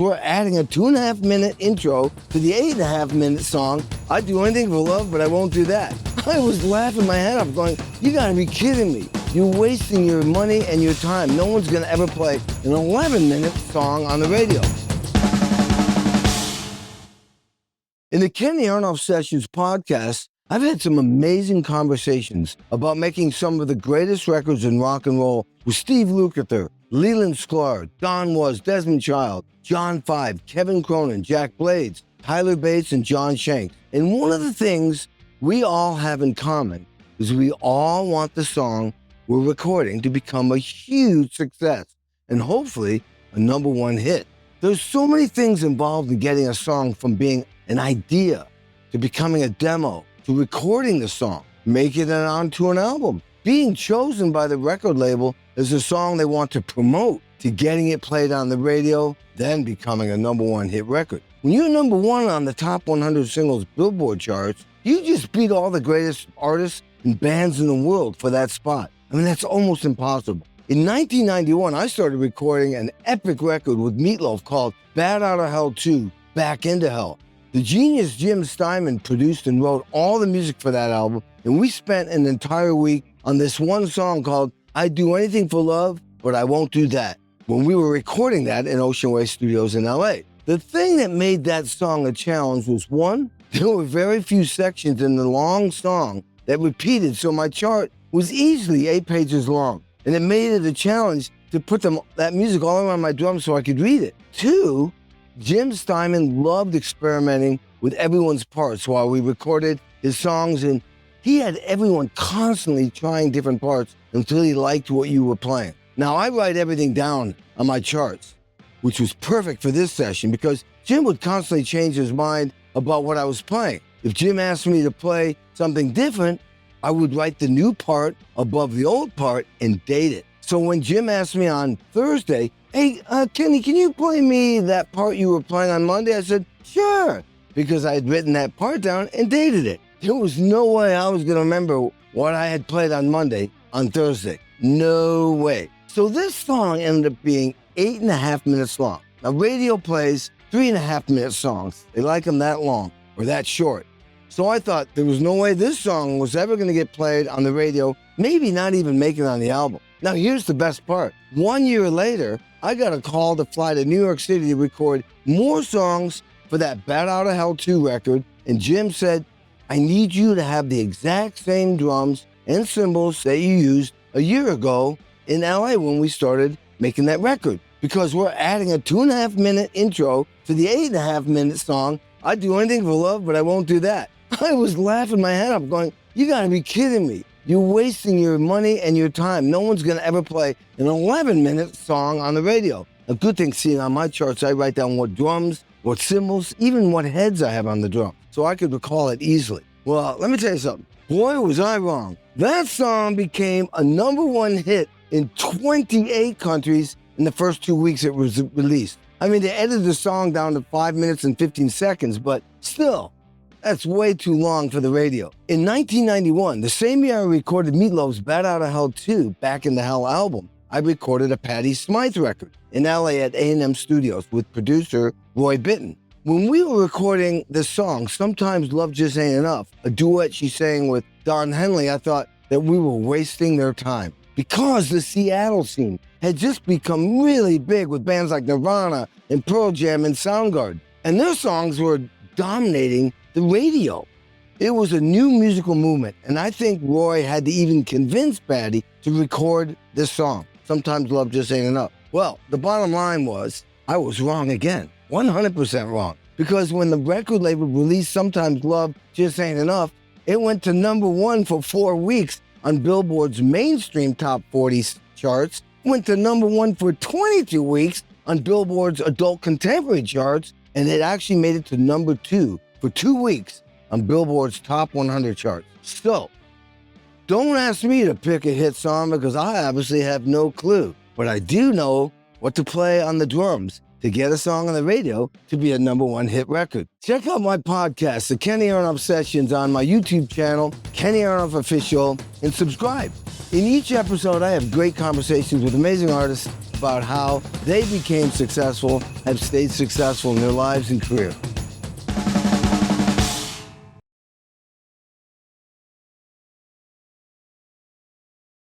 We're adding a 2.5-minute intro to the 8.5-minute song, I'd do anything for love, but I won't do that. I was laughing my head off going, you gotta be kidding me. You're wasting your money and your time. No one's gonna ever play an 11-minute song on the radio. In the Kenny Aronoff Sessions podcast, I've had some amazing conversations about making some of the greatest records in rock and roll with Steve Lukather, Leland Sklar, Don Was, Desmond Child, John Five, Kevin Cronin, Jack Blades, Tyler Bates, and John Shanks. And one of the things we all have in common is we all want the song we're recording to become a huge success and hopefully a #1 hit. There's so many things involved in getting a song from being an idea to becoming a demo to recording the song, making it onto an album, being chosen by the record label as a song they want to promote, to getting it played on the radio, then becoming a #1 hit record. When you're #1 on the top 100 singles Billboard charts, you just beat all the greatest artists and bands in the world for that spot. I mean, that's almost impossible. In 1991, I started recording an epic record with Meatloaf called Bad Outta Hell 2, Back Into Hell. The genius Jim Steinman produced and wrote all the music for that album, and we spent an entire week on this one song called I'd Do Anything for Love, But I Won't Do That, when we were recording that in Ocean Way Studios in LA. The thing that made that song a challenge was, one, there were very few sections in the long song that repeated, so my chart was easily 8 pages long, and it made it a challenge to put that music all around my drums so I could read it. Two, Jim Steinman loved experimenting with everyone's parts while we recorded his songs, and he had everyone constantly trying different parts until he liked what you were playing. Now, I write everything down on my charts, which was perfect for this session because Jim would constantly change his mind about what I was playing. If Jim asked me to play something different, I would write the new part above the old part and date it. So when Jim asked me on Thursday, hey, Kenny, can you play me that part you were playing on Monday? I said, sure, because I had written that part down and dated it. There was no way I was going to remember what I had played on Monday on Thursday. No way. So this song ended up being 8.5 minutes long. Now, radio plays 3.5-minute songs. They like them that long or that short. So I thought there was no way this song was ever going to get played on the radio, maybe not even make it on the album. Now, here's the best part. 1 year later, I got a call to fly to New York City to record more songs for that Bad Outta Hell 2 record, and Jim said, I need you to have the exact same drums and cymbals that you used a year ago in LA when we started making that record, because we're adding a 2.5-minute intro to the 8.5-minute song, I'd Do Anything for Love, But I Won't Do That. I was laughing my head off going, you gotta be kidding me. You're wasting your money and your time. No one's gonna ever play an 11-minute song on the radio. A good thing, seeing on my charts, I write down what drums, what cymbals, even what heads I have on the drum, so I could recall it easily. Well, let me tell you something. Boy, was I wrong. That song became a #1 hit in 28 countries in the first 2 weeks it was released. I mean, they edited the song down to 5 minutes and 15 seconds, but still, that's way too long for the radio. In 1991, the same year I recorded Meatloaf's Bad Outta Hell 2, Back Into Hell album, I recorded a Patty Smyth record in LA at A&M Studios with producer Roy Bittan. When we were recording this song, Sometimes Love Just Ain't Enough, a duet she sang with Don Henley, I thought that we were wasting their time because the Seattle scene had just become really big with bands like Nirvana and Pearl Jam and Soundgarden, and their songs were dominating the radio. It was a new musical movement, and I think Roy had to even convince Patty to record this song, Sometimes Love Just Ain't Enough. Well, the bottom line was, I was wrong again, 100% wrong, because when the record label released Sometimes Love Just Ain't Enough, it went to #1 for 4 weeks on Billboard's mainstream top 40 charts, went to #1 for 22 weeks on Billboard's adult contemporary charts, and it actually made it to #2 for 2 weeks on Billboard's top 100 charts. So, don't ask me to pick a hit song because I obviously have no clue, but I do know what to play on the drums to get a song on the radio to be a #1 hit record. Check out my podcast, The Kenny Aronoff Sessions, on my YouTube channel, Kenny Aronoff Official, and subscribe. In each episode, I have great conversations with amazing artists about how they became successful, have stayed successful in their lives and career.